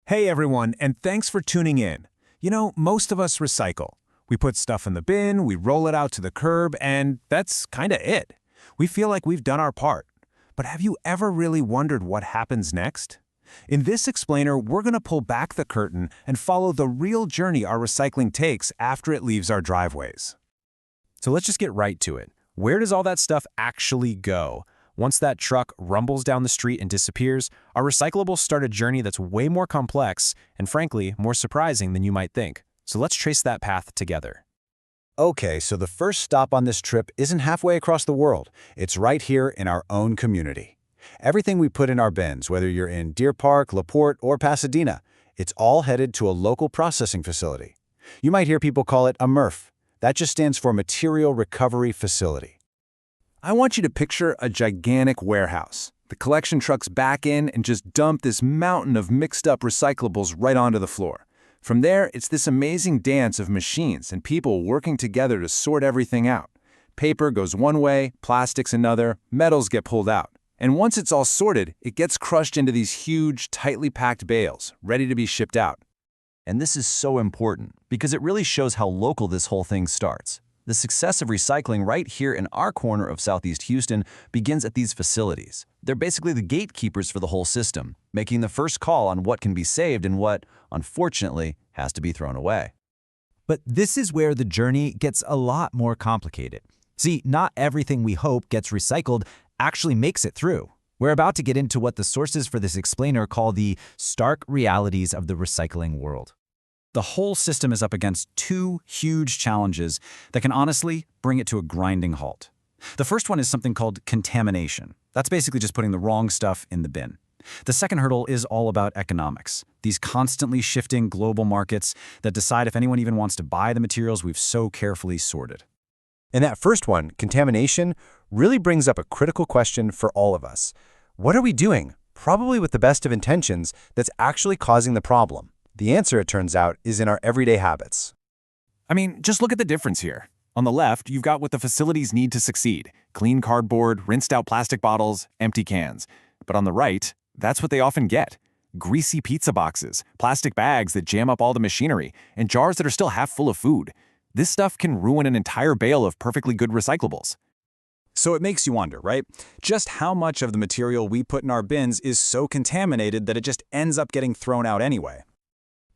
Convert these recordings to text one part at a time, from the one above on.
Hey everyone, and thanks for tuning in. You know, most of us recycle. We put stuff in the bin, we roll it out to the curb, and that's kinda it. We feel like we've done our part. But have you ever really wondered what happens next? In this explainer, we're gonna pull back the curtain and follow the real journey our recycling takes after it leaves our driveways. So let's just get right to it. Where does all that stuff actually go? Once that truck rumbles down the street and disappears, our recyclables start a journey that's way more complex and, frankly, more surprising than you might think. So let's trace that path together. Okay, so the first stop on this trip isn't halfway across the world. It's right here in our own community. Everything we put in our bins, whether you're in Deer Park, LaPorte, or Pasadena, it's all headed to a local processing facility. You might hear people call it a MRF. That just stands for Material Recovery Facility. I want you to picture a gigantic warehouse. The collection trucks back in and just dump this mountain of mixed-up recyclables right onto the floor. From there, it's this amazing dance of machines and people working together to sort everything out. Paper goes one way, plastics another, metals get pulled out. And once it's all sorted, it gets crushed into these huge, tightly packed bales, ready to be shipped out. And this is so important because it really shows how local this whole thing starts. The success of recycling right here in our corner of Southeast Houston begins at these facilities. They're basically the gatekeepers for the whole system, making the first call on what can be saved and what, unfortunately, has to be thrown away. But this is where the journey gets a lot more complicated. See, not everything we hope gets recycled actually makes it through. We're about to get into what the sources for this explainer call the stark realities of the recycling world. The whole system is up against two huge challenges that can honestly bring it to a grinding halt. The first one is something called contamination. That's basically just putting the wrong stuff in the bin. The second hurdle is all about economics, these constantly shifting global markets that decide if anyone even wants to buy the materials we've so carefully sorted. And that first one, contamination, really brings up a critical question for all of us. What are we doing, probably with the best of intentions, that's actually causing the problem? The answer, it turns out, is in our everyday habits. I mean, just look at the difference here. On the left, you've got what the facilities need to succeed: clean cardboard, rinsed out plastic bottles, empty cans. But on the right, that's what they often get: greasy pizza boxes, plastic bags that jam up all the machinery, and jars that are still half full of food. This stuff can ruin an entire bale of perfectly good recyclables. So it makes you wonder, right? Just how much of the material we put in our bins is so contaminated that it just ends up getting thrown out anyway?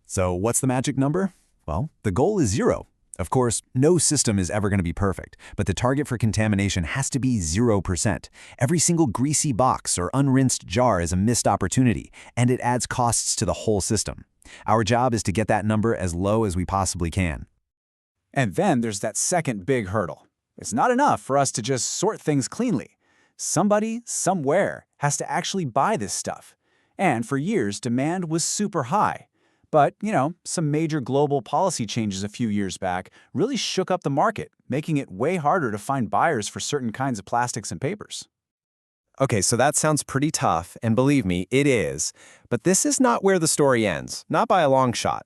So what's the magic number? Well, the goal is 0. Of course, no system is ever going to be perfect, but the target for contamination has to be 0%. Every single greasy box or unrinsed jar is a missed opportunity, and it adds costs to the whole system. Our job is to get that number as low as we possibly can. And then there's that second big hurdle. It's not enough for us to just sort things cleanly. Somebody, somewhere, has to actually buy this stuff. And for years, demand was super high. But, some major global policy changes a few years back really shook up the market, making it way harder to find buyers for certain kinds of plastics and papers. Okay, so that sounds pretty tough, and believe me, it is. But this is not where the story ends, not by a long shot.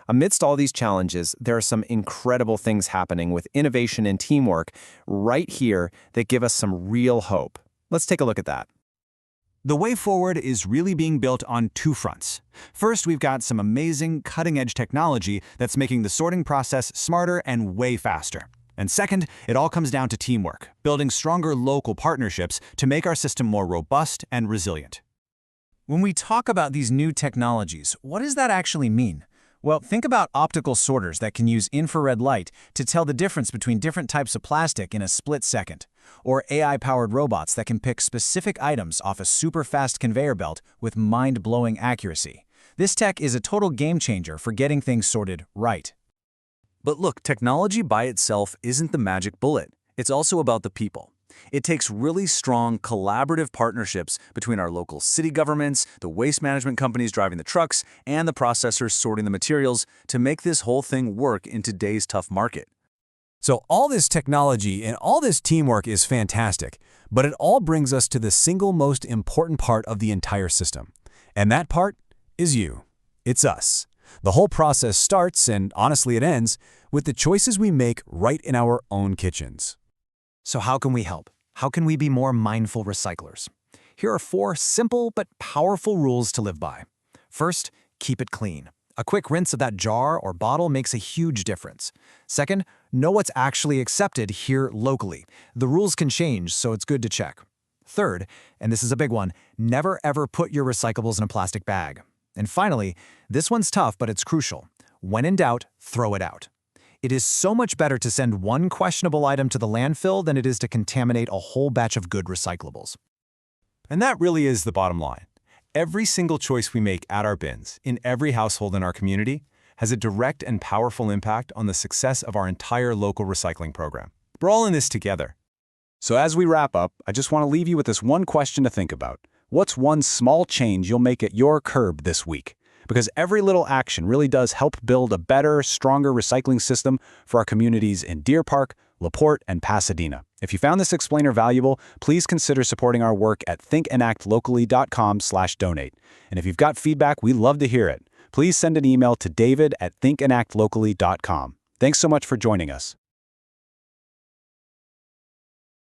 Amidst all these challenges, there are some incredible things happening with innovation and teamwork right here that give us some real hope. Let's take a look at that. The way forward is really being built on two fronts. First, we've got some amazing cutting-edge technology that's making the sorting process smarter and way faster. And second, it all comes down to teamwork, building stronger local partnerships to make our system more robust and resilient. When we talk about these new technologies, what does that actually mean? Well, think about optical sorters that can use infrared light to tell the difference between different types of plastic in a split second, or AI-powered robots that can pick specific items off a super-fast conveyor belt with mind-blowing accuracy. This tech is a total game-changer for getting things sorted right. But look, technology by itself isn't the magic bullet. It's also about the people. It takes really strong collaborative partnerships between our local city governments, the waste management companies driving the trucks, and the processors sorting the materials to make this whole thing work in today's tough market. So all this technology and all this teamwork is fantastic, but it all brings us to the single most important part of the entire system. And that part is you. It's us. The whole process starts, and honestly it ends, with the choices we make right in our own kitchens. So how can we help? How can we be more mindful recyclers? Here are 4 simple but powerful rules to live by. First, keep it clean. A quick rinse of that jar or bottle makes a huge difference. Second, know what's actually accepted here locally. The rules can change, so it's good to check. Third, and this is a big one, never ever put your recyclables in a plastic bag. And finally, this one's tough, but it's crucial. When in doubt, throw it out. It is so much better to send one questionable item to the landfill than it is to contaminate a whole batch of good recyclables. And that really is the bottom line. Every single choice we make at our bins, in every household in our community, has a direct and powerful impact on the success of our entire local recycling program. We're all in this together. So as we wrap up, I just want to leave you with this one question to think about. What's one small change you'll make at your curb this week? Because every little action really does help build a better, stronger recycling system for our communities in Deer Park, LaPorte, and Pasadena. If you found this explainer valuable, please consider supporting our work at thinkandactlocally.com/donate. And if you've got feedback, we'd love to hear it. Please send an email to david@thinkandactlocally.com. Thanks so much for joining us.